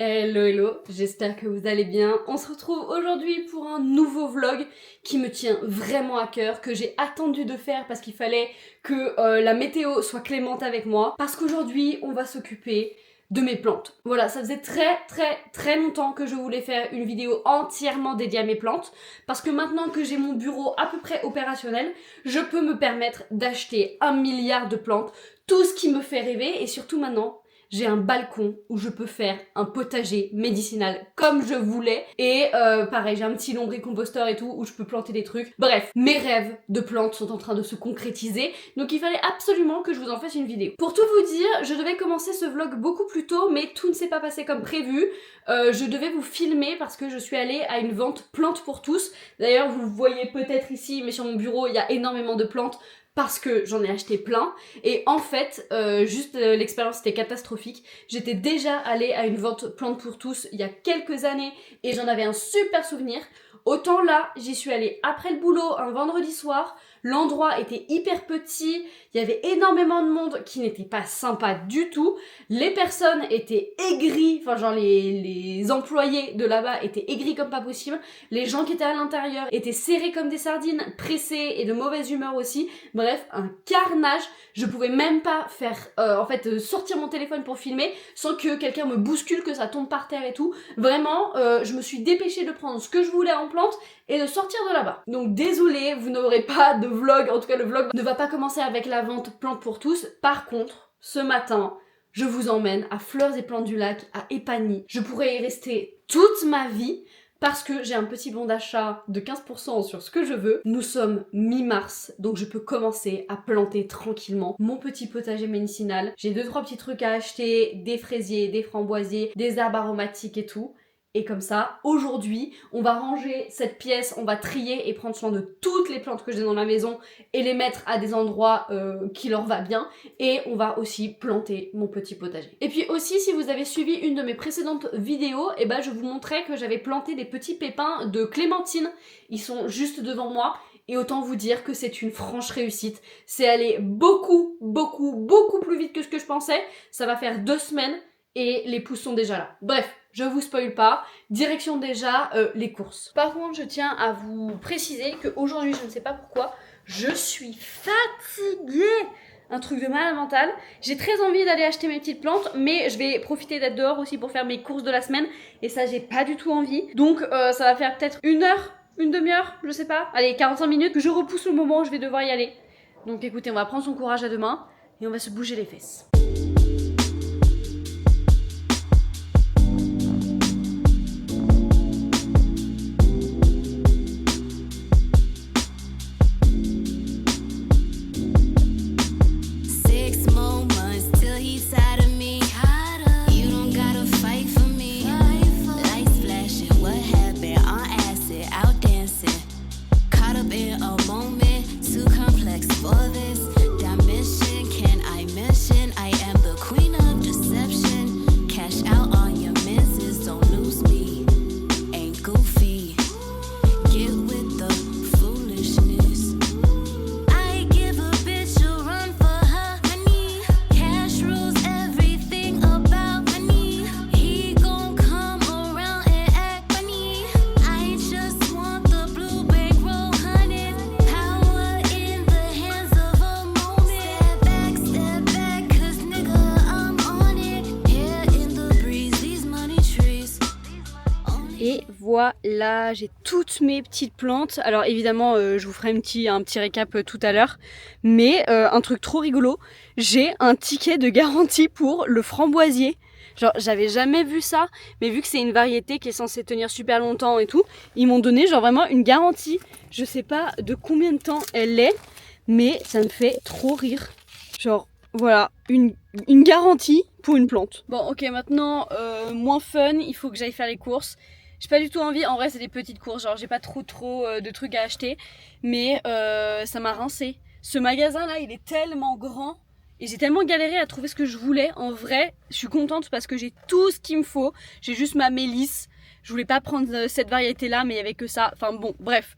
Hello hello, j'espère que vous allez bien. On se retrouve aujourd'hui pour un nouveau vlog qui me tient vraiment à cœur, que j'ai attendu de faire parce qu'il fallait que la météo soit clémente avec moi. Parce qu'aujourd'hui, on va s'occuper de mes plantes. Voilà, ça faisait très longtemps que je voulais faire une vidéo entièrement dédiée à mes plantes. Parce que maintenant que j'ai mon bureau à peu près opérationnel, je peux me permettre d'acheter 1 milliard de plantes. Tout ce qui me fait rêver et surtout maintenant, j'ai un balcon où je peux faire un potager médicinal comme je voulais. Et pareil, j'ai un petit lombricomposteur et tout où je peux planter des trucs. Bref, mes rêves de plantes sont en train de se concrétiser. Donc il fallait absolument que je vous en fasse une vidéo. Pour tout vous dire, je devais commencer ce vlog beaucoup plus tôt, mais tout ne s'est pas passé comme prévu. Je devais vous filmer parce que je suis allée à une vente plantes pour tous. D'ailleurs, vous voyez peut-être ici, mais sur mon bureau, il y a énormément de plantes. Parce que j'en ai acheté plein et en fait l'expérience était catastrophique. J'étais déjà allée à une vente plantes pour tous il y a quelques années et j'en avais un super souvenir. Autant là, j'y suis allée après le boulot un vendredi soir, l'endroit était hyper petit, il y avait énormément de monde qui n'était pas sympa du tout, les personnes étaient aigries, enfin genre les employés de là-bas étaient aigris comme pas possible, les gens qui étaient à l'intérieur étaient serrés comme des sardines, pressés et de mauvaise humeur aussi, bref, un carnage. Je pouvais même pas faire, sortir mon téléphone pour filmer sans que quelqu'un me bouscule, que ça tombe par terre et tout. Vraiment, je me suis dépêchée de prendre ce que je voulais en plantes et de sortir de là-bas. Donc désolé, vous n'aurez pas de vlog, en tout cas le vlog ne va pas commencer avec la vente plantes pour tous. Par contre, ce matin, je vous emmène à Fleurs et Plantes du Lac, à Epagny. Je pourrais y rester toute ma vie parce que j'ai un petit bon d'achat de 15% sur ce que je veux. Nous sommes mi-mars, donc je peux commencer à planter tranquillement mon petit potager médicinal. J'ai 2-3 petits trucs à acheter, des fraisiers, des framboisiers, des herbes aromatiques et tout. Et comme ça, aujourd'hui, on va ranger cette pièce, on va trier et prendre soin de toutes les plantes que j'ai dans la maison et les mettre à des endroits qui leur va bien. Et on va aussi planter mon petit potager. Et puis aussi, si vous avez suivi une de mes précédentes vidéos, et je vous montrais que j'avais planté des petits pépins de clémentine. Ils sont juste devant moi. Et autant vous dire que c'est une franche réussite. C'est allé beaucoup plus vite que ce que je pensais. Ça va faire 2 semaines et les pousses sont déjà là. Bref. Je vous spoil pas, direction déjà les courses. Par contre, je tiens à vous préciser qu'aujourd'hui, je ne sais pas pourquoi, je suis fatiguée. Un truc de malade mental. J'ai très envie d'aller acheter mes petites plantes, mais je vais profiter d'être dehors aussi pour faire mes courses de la semaine. Et ça, j'ai pas du tout envie. Donc, ça va faire peut-être 1 heure, une demi-heure, je sais pas. Allez, 45 minutes que je repousse le moment où je vais devoir y aller. Donc écoutez, on va prendre son courage à deux mains et on va se bouger les fesses. Et voilà, j'ai toutes mes petites plantes. Alors évidemment, je vous ferai un petit récap tout à l'heure. Mais un truc trop rigolo, j'ai un ticket de garantie pour le framboisier. Genre, j'avais jamais vu ça, mais vu que c'est une variété qui est censée tenir super longtemps et tout, ils m'ont donné genre vraiment une garantie. Je sais pas de combien de temps elle est, mais ça me fait trop rire. Genre, voilà, une garantie pour une plante. Bon, ok, maintenant, moins fun, il faut que j'aille faire les courses. J'ai pas du tout envie, en vrai c'est des petites courses, genre j'ai pas trop de trucs à acheter, mais ça m'a rincé. Ce magasin là il est tellement grand et j'ai tellement galéré à trouver ce que je voulais. En vrai je suis contente parce que j'ai tout ce qu'il me faut, j'ai juste ma mélisse. Je voulais pas prendre cette variété là mais il y avait que ça, enfin bon bref.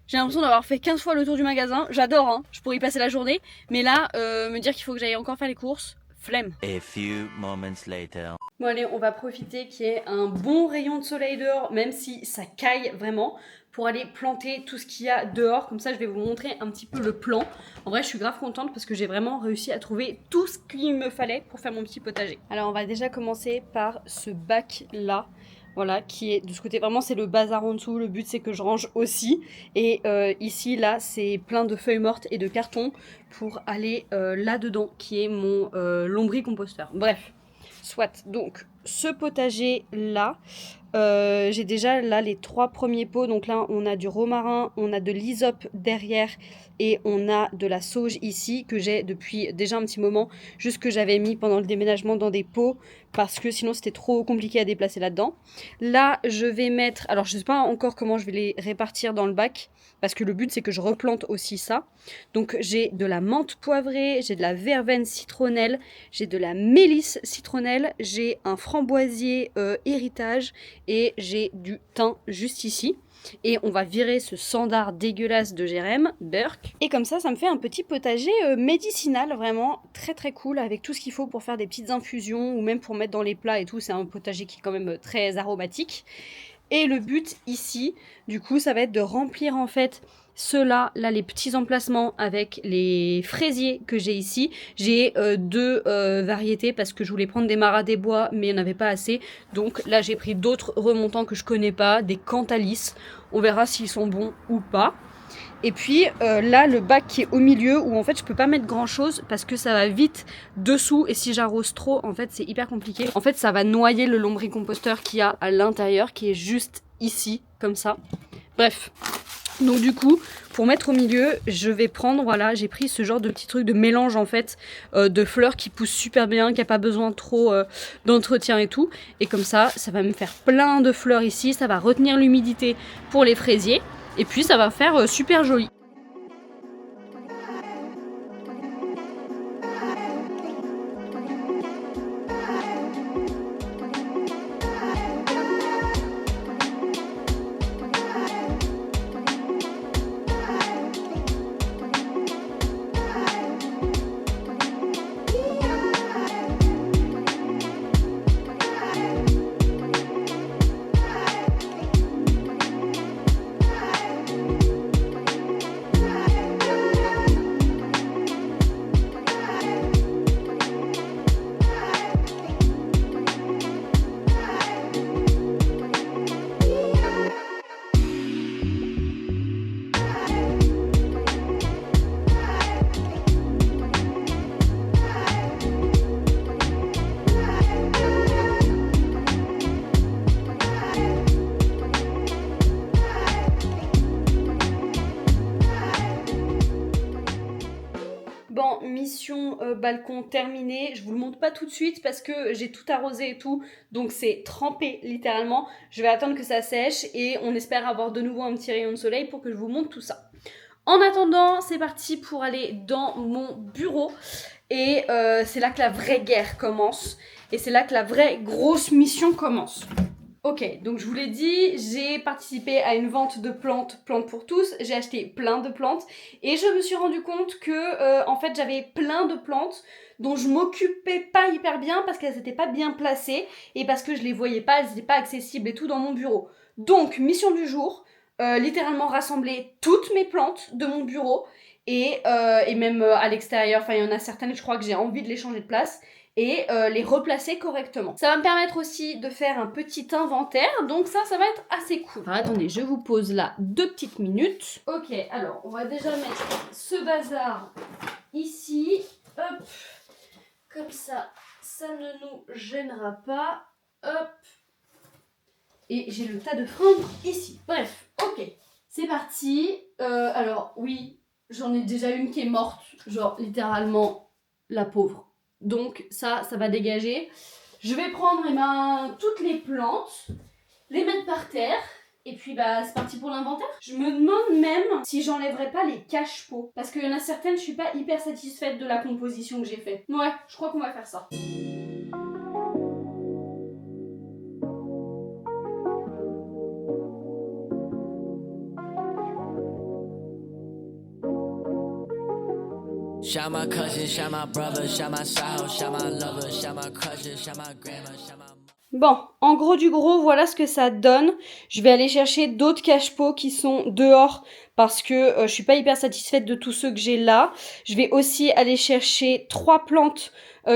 J'ai l'impression d'avoir fait 15 fois le tour du magasin, j'adore hein, je pourrais y passer la journée, mais là me dire qu'il faut que j'aille encore faire les courses, flemme. A few moments later. Bon allez, on va profiter qu'il y ait un bon rayon de soleil dehors, même si ça caille vraiment, pour aller planter tout ce qu'il y a dehors. Comme ça, je vais vous montrer un petit peu le plan. En vrai, je suis grave contente parce que j'ai vraiment réussi à trouver tout ce qu'il me fallait pour faire mon petit potager. Alors, on va déjà commencer par ce bac-là. Voilà, qui est de ce côté, vraiment c'est le bazar en dessous, le but c'est que je range aussi. Et ici, là, c'est plein de feuilles mortes et de cartons pour aller là-dedans, qui est mon lombricomposteur. Bref, soit, donc ce potager là, j'ai déjà là les 3 premiers pots. Donc là on a du romarin, on a de l'hysope derrière et on a de la sauge ici que j'ai depuis déjà un petit moment, juste que j'avais mis pendant le déménagement dans des pots parce que sinon c'était trop compliqué à déplacer là-dedans. Là je vais mettre, alors je sais pas encore comment je vais les répartir dans le bac parce que le but c'est que je replante aussi ça. Donc j'ai de la menthe poivrée, j'ai de la verveine citronnelle, j'ai de la mélisse citronnelle, j'ai un framboisier héritage et j'ai du thym juste ici. Et on va virer ce sandar dégueulasse de Jérém, Burke. Et comme ça me fait un petit potager médicinal, vraiment très très cool, avec tout ce qu'il faut pour faire des petites infusions ou même pour mettre dans les plats et tout. C'est un potager qui est quand même très aromatique. Et le but ici, du coup, ça va être de remplir en fait ceux-là, là, les petits emplacements avec les fraisiers que j'ai ici. J'ai 2 variétés parce que je voulais prendre des maras des bois, mais il n'y en avait pas assez. Donc là, j'ai pris d'autres remontants que je connais pas, des Cantalis. On verra s'ils sont bons ou pas. Et puis là, le bac qui est au milieu, où en fait je peux pas mettre grand chose parce que ça va vite dessous et si j'arrose trop, en fait c'est hyper compliqué. En fait ça va noyer le lombricomposteur qu'il y a à l'intérieur, qui est juste ici, comme ça. Bref, donc du coup, pour mettre au milieu, je vais prendre, voilà, j'ai pris ce genre de petit truc de mélange en fait de fleurs qui poussent super bien, qui a pas besoin trop d'entretien et tout. Et comme ça va me faire plein de fleurs ici, ça va retenir l'humidité pour les fraisiers. Et puis ça va faire super joli. Bon, mission balcon terminée. Je vous le montre pas tout de suite parce que j'ai tout arrosé et tout. Donc c'est trempé littéralement. Je vais attendre que ça sèche et on espère avoir de nouveau un petit rayon de soleil pour que je vous montre tout ça. En attendant, c'est parti pour aller dans mon bureau. Et c'est là que la vraie guerre commence. Et c'est là que la vraie grosse mission commence. Ok, donc je vous l'ai dit, j'ai participé à une vente de plantes pour tous, j'ai acheté plein de plantes et je me suis rendu compte que en fait j'avais plein de plantes dont je m'occupais pas hyper bien parce qu'elles étaient pas bien placées et parce que je les voyais pas, elles étaient pas accessibles et tout dans mon bureau. Donc mission du jour, littéralement rassembler toutes mes plantes de mon bureau et même à l'extérieur, enfin il y en a certaines je crois que j'ai envie de les changer de place et les replacer correctement. Ça va me permettre aussi de faire un petit inventaire, donc ça va être assez cool. Alors attendez, je vous pose là 2 petites minutes. Ok, alors on va déjà mettre ce bazar ici, hop, comme ça ne nous gênera pas, hop, et j'ai le tas de fringues ici. Bref, ok, c'est parti. Alors oui, j'en ai déjà une qui est morte, genre littéralement la pauvre. Donc ça va dégager. Je vais prendre toutes les plantes, les mettre par terre. Et puis bah c'est parti pour l'inventaire. Je me demande même si j'enlèverai pas les cache-pots. Parce qu'il y en a certaines, je suis pas hyper satisfaite de la composition que j'ai faite. Ouais, je crois qu'on va faire ça. Shout my cousin, shout my brother, shout my side, shout my lover, shout my cousin, shout my grandma, shout my... Bon, en gros du gros, voilà ce que ça donne. Je vais aller chercher d'autres cache-pots qui sont dehors parce que je suis pas hyper satisfaite de tous ceux que j'ai là. Je vais aussi aller chercher 3 plantes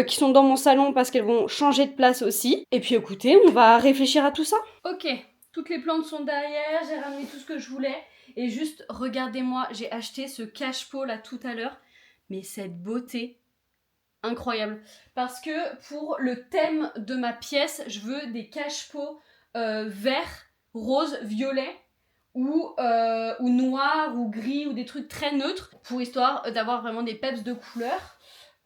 qui sont dans mon salon parce qu'elles vont changer de place aussi. Et puis écoutez, on va réfléchir à tout ça. Ok, toutes les plantes sont derrière, j'ai ramené tout ce que je voulais. Et juste, regardez-moi, j'ai acheté ce cache-pot là tout à l'heure. Mais cette beauté... incroyable, parce que pour le thème de ma pièce, je veux des cache-pots verts, rose, violet ou noir ou gris ou des trucs très neutres pour histoire d'avoir vraiment des peps de couleurs.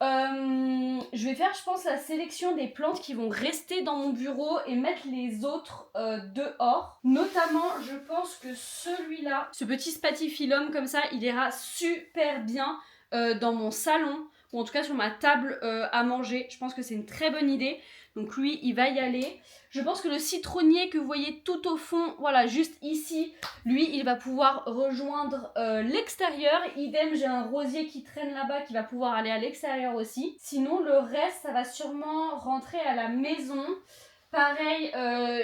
Je vais faire, je pense, la sélection des plantes qui vont rester dans mon bureau et mettre les autres dehors. Notamment, je pense que celui-là, ce petit spathiphyllum comme ça, il ira super bien dans mon salon ou en tout cas sur ma table à manger. Je pense que c'est une très bonne idée. Donc lui, il va y aller. Je pense que le citronnier que vous voyez tout au fond, voilà, juste ici, lui, il va pouvoir rejoindre l'extérieur. Idem, j'ai un rosier qui traîne là-bas qui va pouvoir aller à l'extérieur aussi. Sinon, le reste, ça va sûrement rentrer à la maison. Pareil,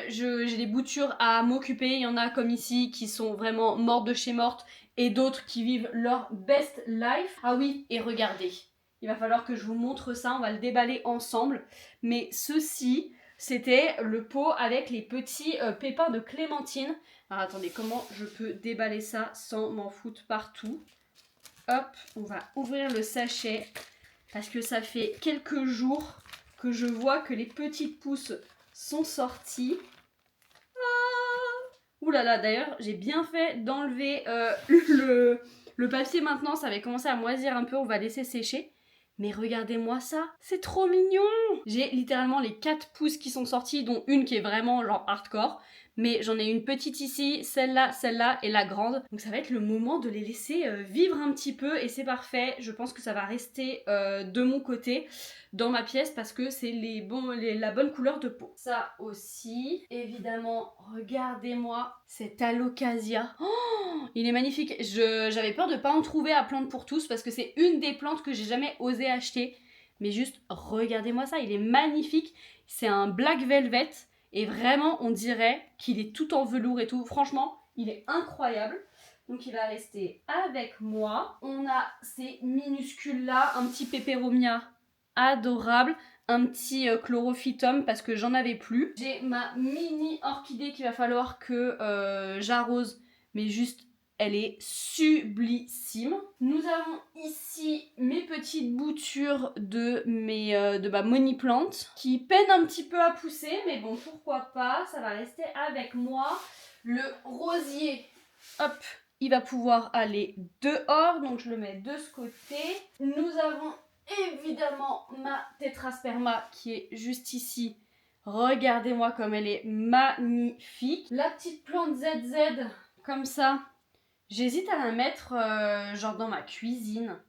j'ai des boutures à m'occuper. Il y en a comme ici qui sont vraiment mortes de chez mortes et d'autres qui vivent leur best life. Ah oui, et regardez. Il va falloir que je vous montre ça, on va le déballer ensemble. Mais ceci, c'était le pot avec les petits pépins de clémentine. Alors attendez, comment je peux déballer ça sans m'en foutre partout? Hop, on va ouvrir le sachet. Parce que ça fait quelques jours que je vois que les petites pousses sont sorties. Ouh là là, d'ailleurs, j'ai bien fait d'enlever le papier maintenant. Ça avait commencé à moisir un peu, on va laisser sécher. Mais regardez-moi ça, c'est trop mignon! J'ai littéralement les 4 pousses qui sont sorties, dont une qui est vraiment genre hardcore. Mais j'en ai une petite ici, celle-là et la grande. Donc ça va être le moment de les laisser vivre un petit peu et c'est parfait. Je pense que ça va rester de mon côté dans ma pièce parce que c'est la bonne couleur de peau. Ça aussi, évidemment, regardez-moi cet alocasia. Oh, il est magnifique. J'avais peur de pas en trouver à Plantes pour tous parce que c'est une des plantes que j'ai jamais osé acheter. Mais juste, regardez-moi ça, il est magnifique. C'est un black velvet. Et vraiment, on dirait qu'il est tout en velours et tout. Franchement, il est incroyable. Donc, il va rester avec moi. On a ces minuscules-là, un petit peperomia adorable, un petit chlorophytum parce que j'en avais plus. J'ai ma mini orchidée qu'il va falloir que j'arrose, mais juste... elle est sublissime. Nous avons ici mes petites boutures de ma money plant qui peinent un petit peu à pousser, mais bon, pourquoi pas, ça va rester avec moi. Le rosier, hop, il va pouvoir aller dehors, donc je le mets de ce côté. Nous avons évidemment ma tétrasperma qui est juste ici. Regardez-moi comme elle est magnifique. La petite plante ZZ, comme ça. J'hésite à la mettre genre dans ma cuisine.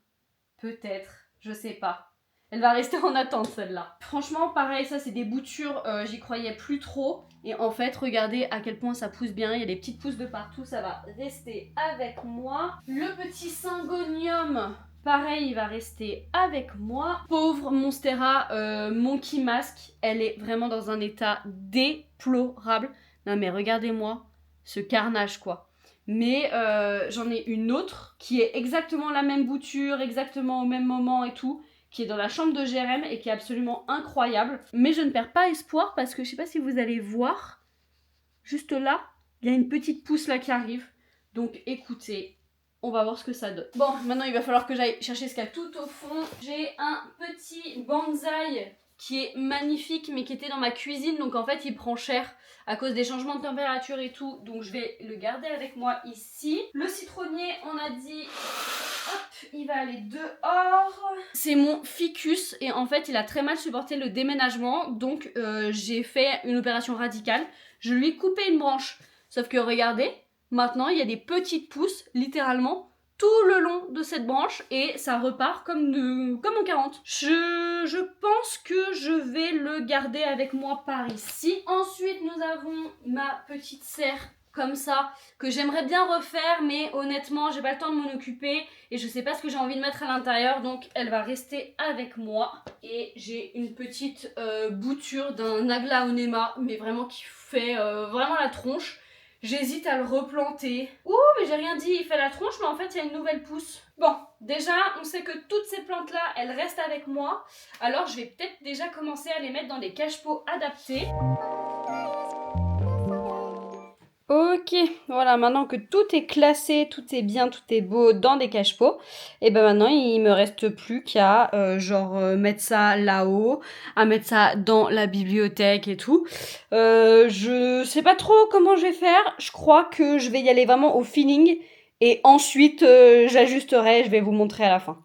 Peut-être, je sais pas. Elle va rester en attente celle-là. Franchement pareil, ça c'est des boutures, j'y croyais plus trop. Et en fait, regardez à quel point ça pousse bien. Il y a des petites pousses de partout, ça va rester avec moi. Le petit syngonium, pareil, il va rester avec moi. Pauvre Monstera Monkey Mask, elle est vraiment dans un état déplorable. Non mais regardez-moi ce carnage quoi. Mais j'en ai une autre qui est exactement la même bouture, exactement au même moment et tout, qui est dans la chambre de Jérém et qui est absolument incroyable. Mais je ne perds pas espoir parce que je sais pas si vous allez voir, juste là, il y a une petite pousse là qui arrive. Donc écoutez, on va voir ce que ça donne. Bon, maintenant il va falloir que j'aille chercher ce qu'il y a tout au fond. J'ai un petit bonsaï qui est magnifique mais qui était dans ma cuisine, donc en fait il prend cher à cause des changements de température et tout, donc je vais le garder avec moi ici. Le citronnier, on a dit, hop, il va aller dehors. C'est mon ficus et en fait il a très mal supporté le déménagement, donc j'ai fait une opération radicale. Je lui ai coupé une branche, sauf que regardez, maintenant il y a des petites pousses, littéralement, tout le long de cette branche et ça repart comme en 40. Je pense que je vais le garder avec moi par ici. Ensuite, nous avons ma petite serre comme ça que j'aimerais bien refaire, mais honnêtement j'ai pas le temps de m'en occuper et je sais pas ce que j'ai envie de mettre à l'intérieur, donc elle va rester avec moi. Et j'ai une petite bouture d'un aglaonema, mais vraiment qui fait vraiment la tronche. J'hésite à le replanter. Ouh, mais j'ai rien dit, il fait la tronche, mais en fait il y a une nouvelle pousse. Bon, déjà on sait que toutes ces plantes là elles restent avec moi, alors je vais peut-être déjà commencer à les mettre dans des cache-pots adaptés. Ok, voilà, maintenant que tout est classé, tout est bien, tout est beau dans des cache-pots, et ben maintenant il me reste plus qu'à mettre ça là-haut, à mettre ça dans la bibliothèque et tout. Je sais pas trop comment je vais faire, je crois que je vais y aller vraiment au feeling et ensuite j'ajusterai, je vais vous montrer à la fin.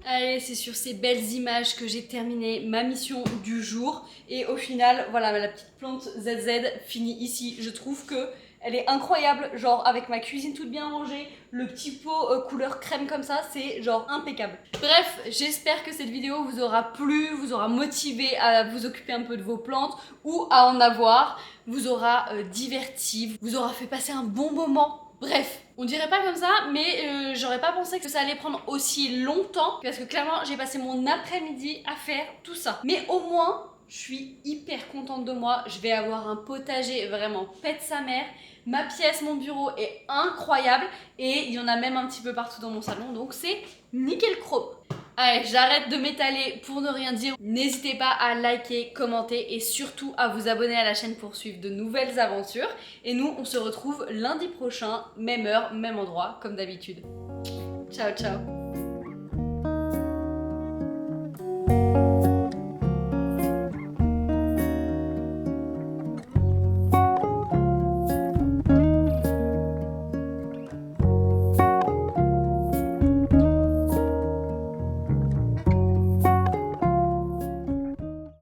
Allez, c'est sur ces belles images que j'ai terminé ma mission du jour. Et au final, voilà, la petite plante ZZ finit ici. Je trouve que elle est incroyable, genre avec ma cuisine toute bien rangée, le petit pot couleur crème comme ça, c'est genre impeccable. Bref, j'espère que cette vidéo vous aura plu, vous aura motivé à vous occuper un peu de vos plantes ou à en avoir, vous aura diverti, vous aura fait passer un bon moment. Bref, on dirait pas comme ça, mais j'aurais pas pensé que ça allait prendre aussi longtemps, parce que clairement j'ai passé mon après-midi à faire tout ça. Mais au moins, je suis hyper contente de moi, je vais avoir un potager vraiment pète sa mère. Ma pièce, mon bureau est incroyable et il y en a même un petit peu partout dans mon salon, donc c'est nickel chrome. Allez, j'arrête de m'étaler pour ne rien dire. N'hésitez pas à liker, commenter et surtout à vous abonner à la chaîne pour suivre de nouvelles aventures. Et nous, on se retrouve lundi prochain, même heure, même endroit, comme d'habitude. Ciao, ciao.